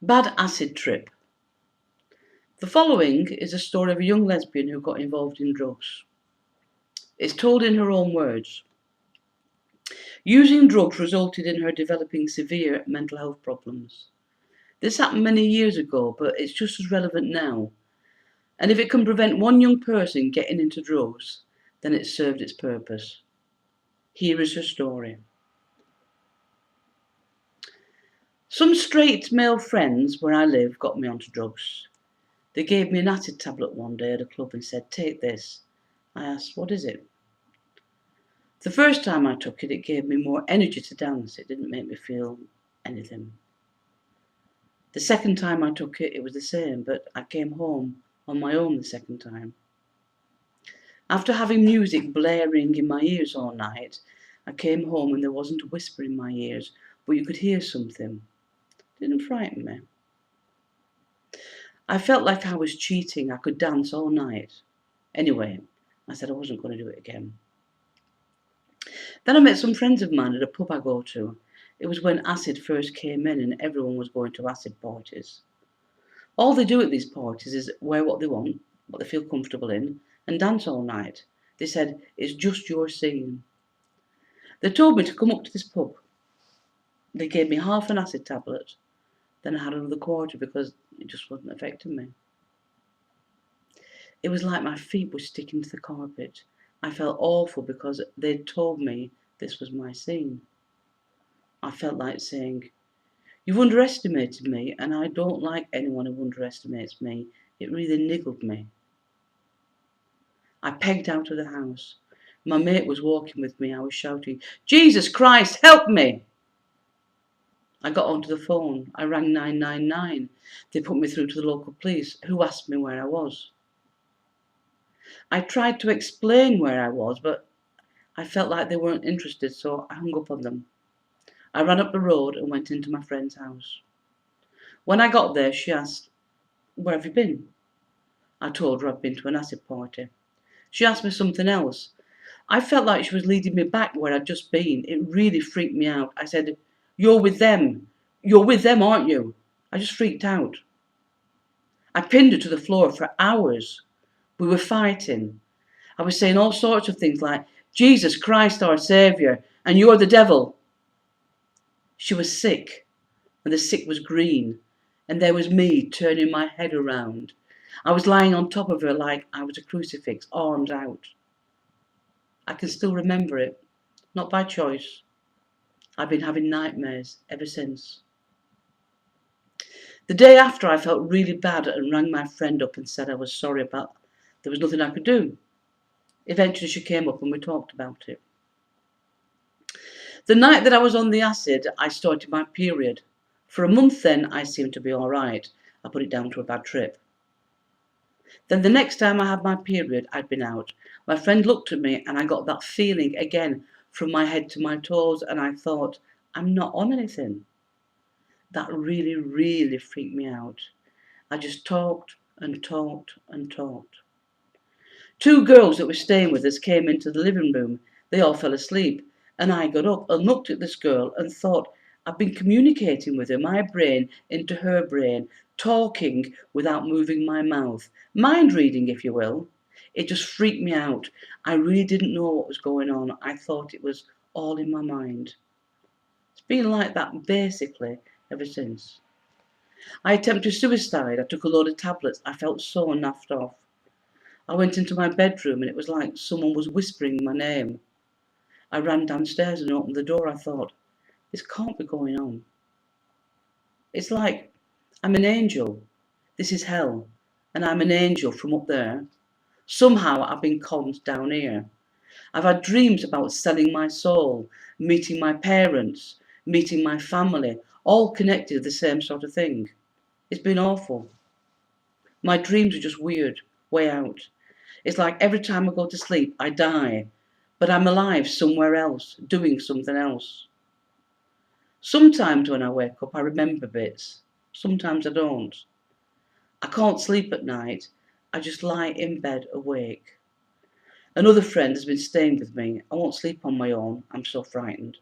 Bad acid trip. The following is a story of a young lesbian who got involved in drugs. It's told in her own words. Using drugs resulted in her developing severe mental health problems. This happened many years ago, but it's just as relevant now. And if it can prevent one young person getting into drugs, then it's served its purpose. Here is her story. Some straight male friends where I live got me onto drugs. They gave me an acid tablet one day at a club and said, "Take this." I asked, "What is it?" The first time I took it, it gave me more energy to dance. It didn't make me feel anything. The second time I took it, it was the same, but I came home on my own the second time. After having music blaring in my ears all night, I came home and there wasn't a whisper in my ears, but you could hear something. It didn't frighten me. I felt like I was cheating. I could dance all night. Anyway, I said I wasn't going to do it again. Then I met some friends of mine at a pub I go to. It was when acid first came in and everyone was going to acid parties. All they do at these parties is wear what they want, what they feel comfortable in, and dance all night. They said, "It's just your scene." They told me to come up to this pub. They gave me half an acid tablet. Then I had another quarter because it just wasn't affecting me. It was like my feet were sticking to the carpet. I felt awful because they'd told me this was my scene. I felt like saying, "You've underestimated me, and I don't like anyone who underestimates me." It really niggled me. I pegged out of the house. My mate was walking with me. I was shouting, "Jesus Christ, help me!" I got onto the phone. I rang 999. They put me through to the local police, who asked me where I was. I tried to explain where I was, but I felt like they weren't interested, so I hung up on them. I ran up the road and went into my friend's house. When I got there, she asked, "Where have you been?" I told her I'd been to an acid party. She asked me something else. I felt like she was leading me back where I'd just been. It really freaked me out. I said, "You're with them. You're with them, aren't you?" I just freaked out. I pinned her to the floor for hours. We were fighting. I was saying all sorts of things like, "Jesus Christ, our Saviour, and you're the devil." She was sick, and the sick was green, and there was me turning my head around. I was lying on top of her like I was a crucifix, arms out. I can still remember it, not by choice. I've been having nightmares ever since. The day after, I felt really bad and rang my friend up and said I was sorry, but there was nothing I could do. Eventually she came up and we talked about it. The night that I was on the acid, I started my period. For a month then, I seemed to be all right. I put it down to a bad trip. Then the next time I had my period, I'd been out. My friend looked at me and I got that feeling again from my head to my toes, and I thought, I'm not on anything. That really, really freaked me out. I just talked and talked and talked. Two girls that were staying with us came into the living room. They all fell asleep, and I got up and looked at this girl and thought, I've been communicating with her, my brain into her brain, talking without moving my mouth. Mind reading, if you will. It just freaked me out. I really didn't know what was going on. I thought it was all in my mind. It's been like that basically ever since. I attempted suicide. I took a load of tablets. I felt so naffed off. I went into my bedroom and it was like someone was whispering my name. I ran downstairs and opened the door. I thought, this can't be going on. It's like I'm an angel. This is hell. And I'm an angel from up there. Somehow I've been conned down here. I've had dreams about selling my soul, meeting my parents, meeting my family, all connected to the same sort of thing. It's been awful. My dreams are just weird, way out. It's like every time I go to sleep, I die, but I'm alive somewhere else, doing something else. Sometimes when I wake up, I remember bits. Sometimes I don't. I can't sleep at night. I just lie in bed awake. Another friend has been staying with me. I won't sleep on my own. I'm so frightened.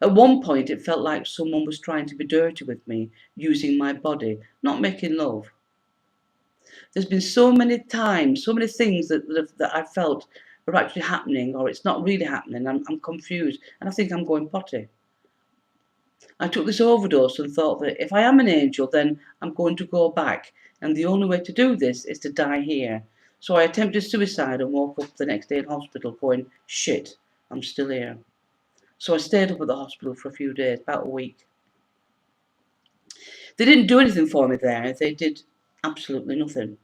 At one point it felt like someone was trying to be dirty with me, using my body, not making love. There's been so many times, so many things that I felt are actually happening, or it's not really happening. I'm confused, and I think I'm going potty. I took this overdose and thought that if I am an angel, then I'm going to go back, and the only way to do this is to die here. So I attempted suicide and woke up the next day in hospital going, shit, I'm still here. So I stayed up at the hospital for a few days, about a week. They didn't do anything for me there. They did absolutely nothing.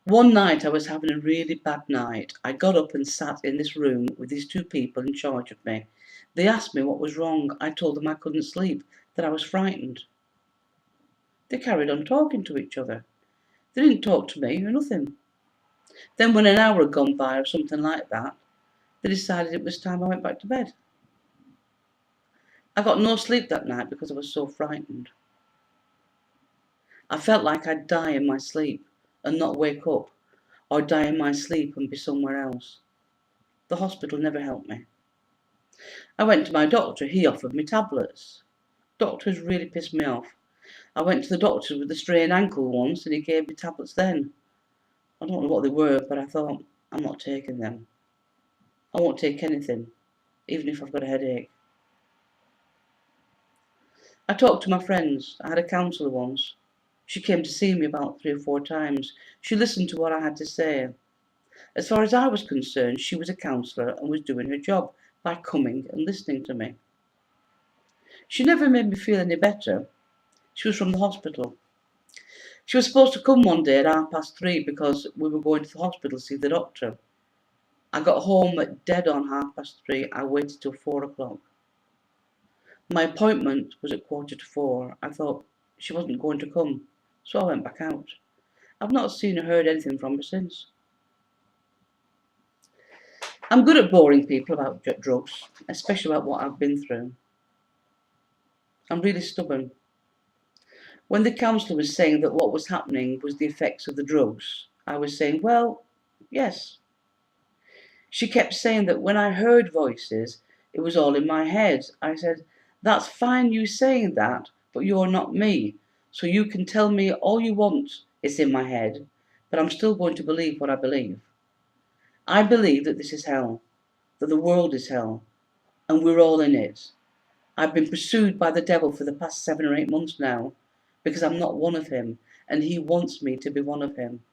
One night I was having a really bad night. I got up and sat in this room with these two people in charge of me. They asked me what was wrong. I told them I couldn't sleep, that I was frightened. They carried on talking to each other. They didn't talk to me or nothing. Then when an hour had gone by or something like that, they decided it was time I went back to bed. I got no sleep that night because I was so frightened. I felt like I'd die in my sleep and not wake up, or die in my sleep and be somewhere else. The hospital never helped me. I went to my doctor. He offered me tablets. Doctors really pissed me off. I went to the doctor with a strained ankle once and he gave me tablets then. I don't know what they were, but I thought, I'm not taking them. I won't take anything, even if I've got a headache. I talked to my friends. I had a counsellor once. She came to see me about 3 or 4 times. She listened to what I had to say. As far as I was concerned, she was a counsellor and was doing her job by coming and listening to me. She never made me feel any better. She was from the hospital. She was supposed to come one day at 3:30 because we were going to the hospital to see the doctor. I got home at dead on 3:30. I waited till 4 o'clock. My appointment was at 3:45. I thought she wasn't going to come, so I went back out. I've not seen or heard anything from her since. I'm good at boring people about drugs, especially about what I've been through. I'm really stubborn. When the counsellor was saying that what was happening was the effects of the drugs, I was saying, well, yes. She kept saying that when I heard voices, it was all in my head. I said, that's fine you saying that, but you're not me. So you can tell me all you want it's in my head, but I'm still going to believe what I believe. I believe that this is hell, that the world is hell, and we're all in it. I've been pursued by the devil for the past 7 or 8 months now, because I'm not one of him, and he wants me to be one of him.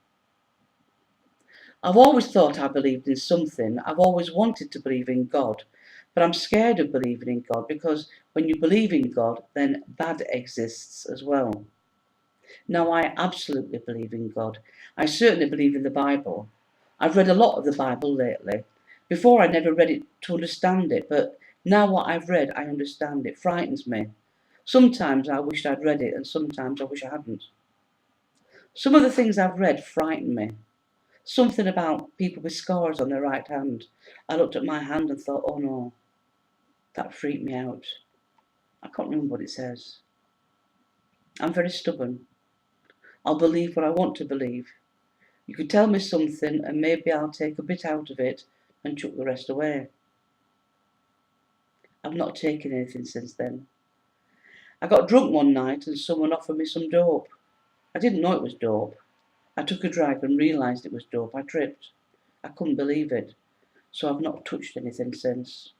I've always thought I believed in something. I've always wanted to believe in God, but I'm scared of believing in God because when you believe in God, then bad exists as well. Now, I absolutely believe in God. I certainly believe in the Bible. I've read a lot of the Bible lately. Before, I never read it to understand it, but now what I've read, I understand. It frightens me. Sometimes I wish I'd read it, and sometimes I wish I hadn't. Some of the things I've read frighten me. Something about people with scars on their right hand. I looked at my hand and thought, oh no, that freaked me out. I can't remember what it says. I'm very stubborn. I'll believe what I want to believe. You could tell me something and maybe I'll take a bit out of it and chuck the rest away. I've not taken anything since then. I got drunk one night and someone offered me some dope. I didn't know it was dope. I took a drag and realised it was dope. I tripped. I couldn't believe it. So I've not touched anything since.